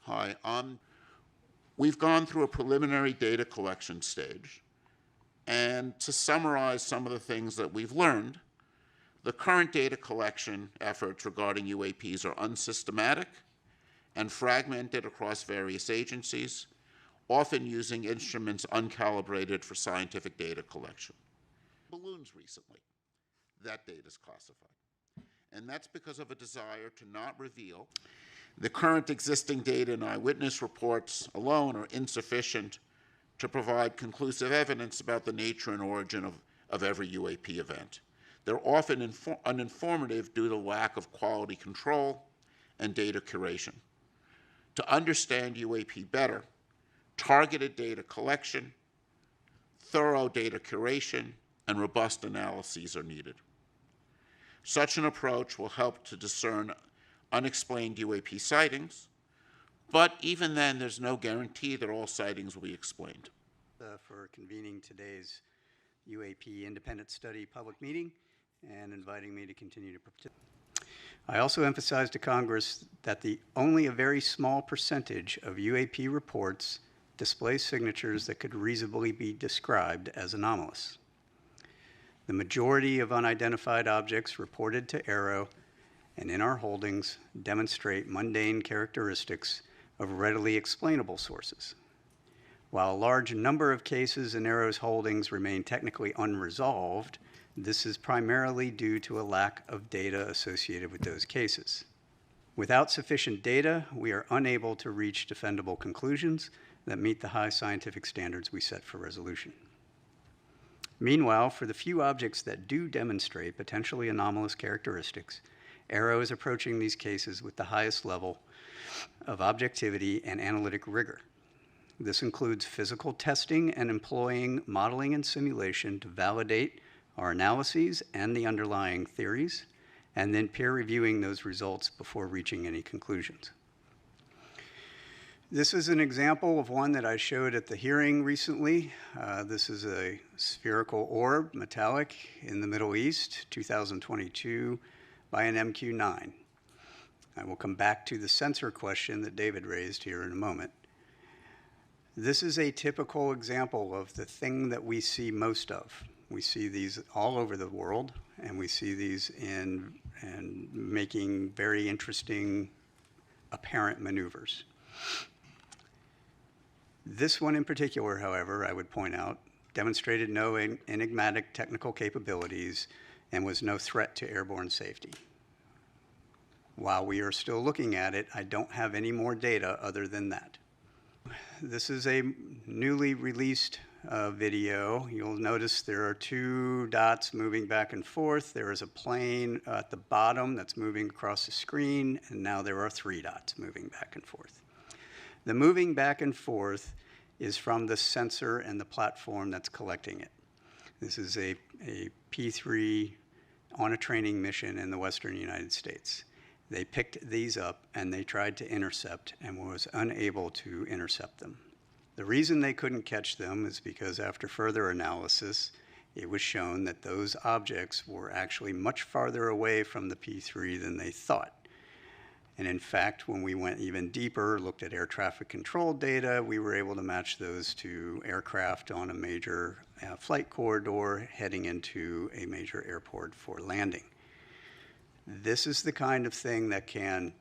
Hi. We've gone through a preliminary data collection stage. And to summarize some of the things that we've learned, the current data collection efforts regarding UAPs are unsystematic and fragmented across various agencies, often using instruments uncalibrated for scientific data collection. Balloons recently, that data is classified. And that's because of a desire to not reveal. The current existing data and eyewitness reports alone are insufficient to provide conclusive evidence about the nature and origin of every UAP event. They're often uninformative due to lack of quality control and data curation. To understand UAP better, targeted data collection, thorough data curation, and robust analyses are needed. Such an approach will help to discern unexplained UAP sightings, but even then, there's no guarantee that all sightings will be explained. For convening today's UAP independent study public meeting and inviting me to continue to participate. I also emphasized to Congress that only a very small percentage of UAP reports display signatures that could reasonably be described as anomalous. The majority of unidentified objects reported to AARO and in our holdings demonstrate mundane characteristics of readily explainable sources. While a large number of cases in AARO's holdings remain technically unresolved, this is primarily due to a lack of data associated with those cases. Without sufficient data, we are unable to reach defendable conclusions that meet the high scientific standards we set for resolution. Meanwhile, for the few objects that do demonstrate potentially anomalous characteristics, AARO is approaching these cases with the highest level of objectivity and analytic rigor. This includes physical testing and employing modeling and simulation to validate our analyses and the underlying theories, and then peer reviewing those results before reaching any conclusions. This is an example of one that I showed at the hearing recently. This is a spherical orb, metallic, in the Middle East, 2022, by an MQ-9. I will come back to the sensor question that David raised here in a moment. This is a typical example of the thing that we see most of. We see these all over the world, and we see these in making very interesting apparent maneuvers. This one in particular, however, I would point out, demonstrated no enigmatic technical capabilities and was no threat to airborne safety. While we are still looking at it, I don't have any more data other than that. This is a newly released video. You'll notice there are two dots moving back and forth. There is a plane at the bottom that's moving across the screen, and now there are three dots moving back and forth. The moving back and forth is from the sensor and the platform that's collecting it. This is a P3 on a training mission in the Western United States. They picked these up and they tried to intercept and was unable to intercept them. The reason they couldn't catch them is because after further analysis, it was shown that those objects were actually much farther away from the P3 than they thought. And in fact, when we went even deeper, looked at air traffic control data, we were able to match those to aircraft on a major flight corridor heading into a major airport for landing. This is the kind of thing that can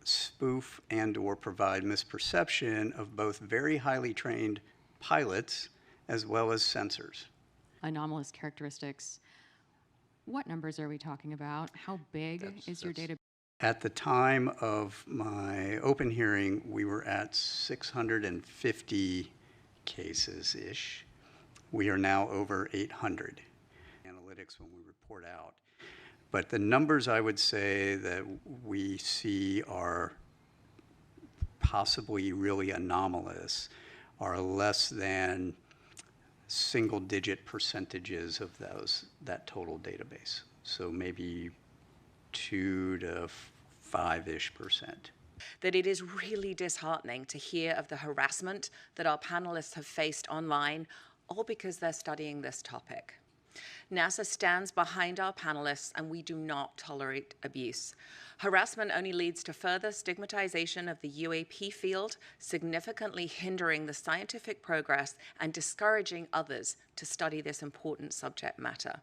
spoof and or provide misperception of both very highly trained pilots as well as sensors. Anomalous characteristics. What numbers are we talking about? How big is your data? At the time of my open hearing, we were at 650 cases-ish. We are now over 800. Analytics when we report out. But the numbers I would say that we see are possibly really anomalous are less than single-digit percentages of that total database. So maybe 2 to 5-ish%. That it is really disheartening to hear of the harassment that our panelists have faced online, all because they're studying this topic. NASA stands behind our panelists, and we do not tolerate abuse. Harassment only leads to further stigmatization of the UAP field, significantly hindering the scientific progress and discouraging others to study this important subject matter.